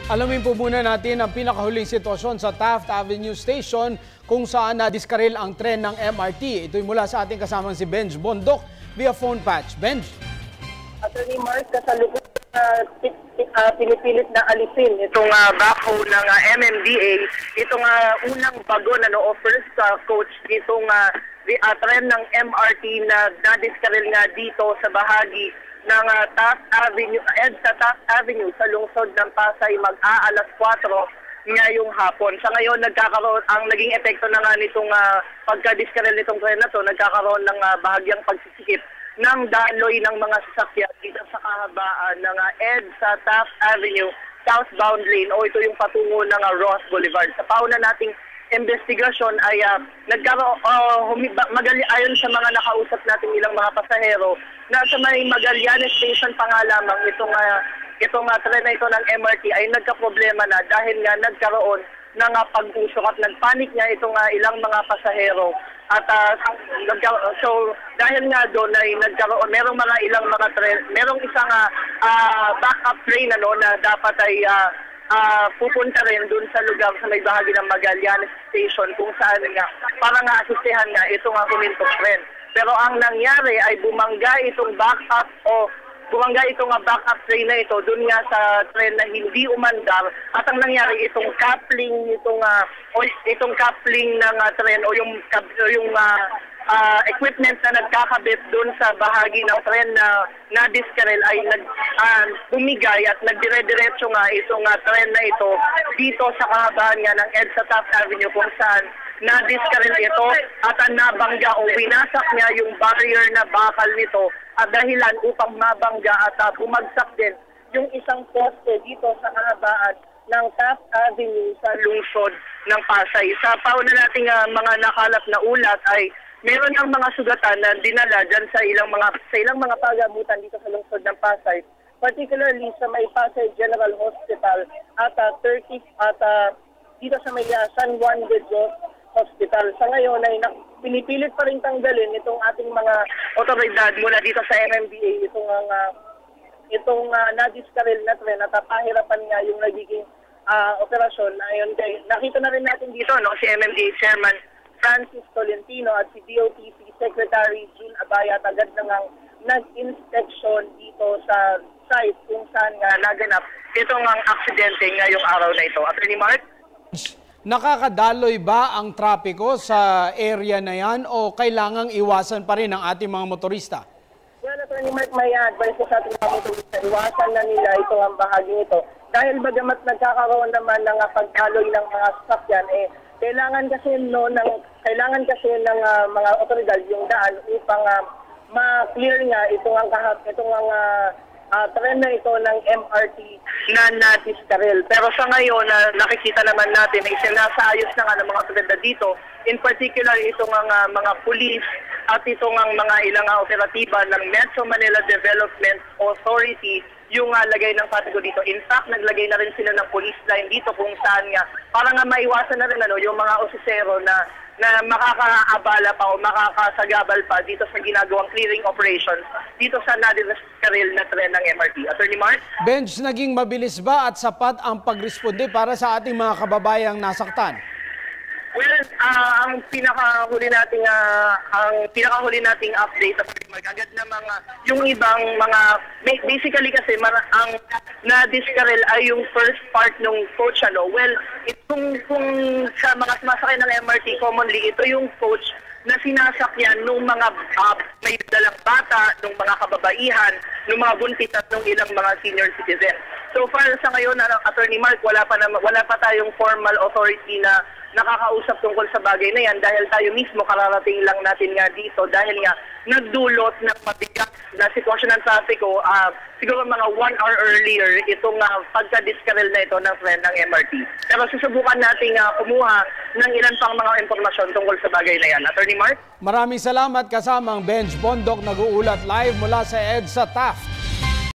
Alamin po muna natin ang pinakahuling sitwasyon sa Taft Avenue Station kung saan nadiskaril ang tren ng MRT. Ito'y mula sa ating kasamang si Benj Bondok via phone patch. Benj? Attorney Mark, kasalukuyang pinipilit na alisin itong backhoe ng MMDA, itong unang bagon o first coach itong tren ng MRT na nadiskaril nga dito sa bahagi ng Taft Avenue, sa Taft Avenue sa lungsod ng Pasay mag-aalas 4 ngayong hapon. Sa ngayon, nagkakaroon, ang naging epekto na nga nitong pagka-diskarel nitong tren na to, nagkakaroon ng bahagyang pagsisikip ng daloy ng mga sasakyan dito sa kahabaan ng sa Taft Avenue, southbound lane o ito yung patungo ng Ross Boulevard. Sa pauna nating investigasyon ay ayon sa mga nakausap nating ilang mga pasahero na sa may Magallanes Station pa nga lamang itong tren na ito ng MRT ay nagka-problema na dahil nga nagkaroon ng pag-usok at nagpanik nga itong ilang mga pasahero. At so dahil nga doon ay nagkaroon, merong ilang mga tren, merong isang backup train na dapat ay pupunta rin dun sa lugar sa may bahagi ng Magallanes Station kung saan nga para nga asistehan nga itong humintong tren. Pero ang nangyari ay bumangga itong backup train na ito dun nga sa tren na hindi umandar at ang nangyari itong coupling ng tren o yung equipment na nagkakabit doon sa bahagi ng tren na diskarel ay bumigay at nagdire-diretso nga itong tren na ito dito sa kahabaan nga ng EDSA Taft Avenue kung saan na-diskarel ito at nabangga o winasak niya yung barrier na bakal nito at dahilan upang mabangga at bumagsak din yung isang poste dito sa kahabaan ng Taft Avenue sa lungsod ng Pasay. Sa pauna nating mga nakalap na ulat ay meron ang mga sugatan na dinala dyan sa ilang mga pagamutan dito sa lungsod ng Pasay, particularly sa may Pasay General Hospital at dito sa may San Juan de Dios Hospital. Sa ngayon ay pinipilit pa rin tanggalin itong ating mga otoridad mula dito sa MMDA itong nadiskaril na tren at pahirapan nga yung nagiging operasyon. Ayon nakita na rin natin dito si MMDA Chairman Francis Tolentino at si DOTC Secretary Jean Abaya agad nang nag-inspection dito sa site kung saan nga naganap itong aksidente ngayong araw na ito. Attorney Mark? Nakakadaloy ba ang trapiko sa area na yan o kailangang iwasan pa rin ang ating mga motorista? Well, Attorney Mark, may advice ko sa ating mga motorista. Iwasan na nila ito ang bahaging ito. Dahil bagamat nagkakaroon naman ng pagdaloy ng mga sasakyan, kailangan kasi ng mga otoridad yung daan upang ma-clear nga itong tren na ito ng MRT na nadiskarel. Pero sa ngayon, nakikita naman natin na isinasaayos na nga ng mga otoridad dito. In particular, itong mga police at itong mga ilang operatiba ng Metro Manila Development Authority yung lagay ng patigo dito. In fact, naglagay na rin sila ng police line dito kung saan nga para nga maiwasan na rin yung mga osisero na makakaabala pa o makakasagabal pa dito sa ginagawang clearing operations dito sa nadiskaril na tren ng MRT. Attorney Mark? Benj, naging mabilis ba at sapat ang pagresponde para sa ating mga kababayang nasaktan? Well, ang pinakahuli nating update agad na yung ibang basically kasi ang na-diskarel ay yung first part ng coach Well, kung sa mga sumasakay ng MRT commonly ito yung coach na sinasakyan ng mga may dalang bata, ng mga kababaihan, ng mga buntis at ng ilang mga senior citizens. So far sa ngayon, Attorney Mark, wala pa tayong formal authority na nakakausap tungkol sa bagay na yan dahil tayo mismo kararating lang natin nga dito dahil nga nagdulot ng mabigat na sitwasyon ng trapiko siguro mga 1 hour earlier itong pagka-diskarel na ito ng tren ng MRT. Pero susubukan natin kumuha ng ilan pang mga impormasyon tungkol sa bagay na yan. Attorney Mark? Maraming salamat kasamang Benj Bondok nag-uulat live mula sa EDSA Taft.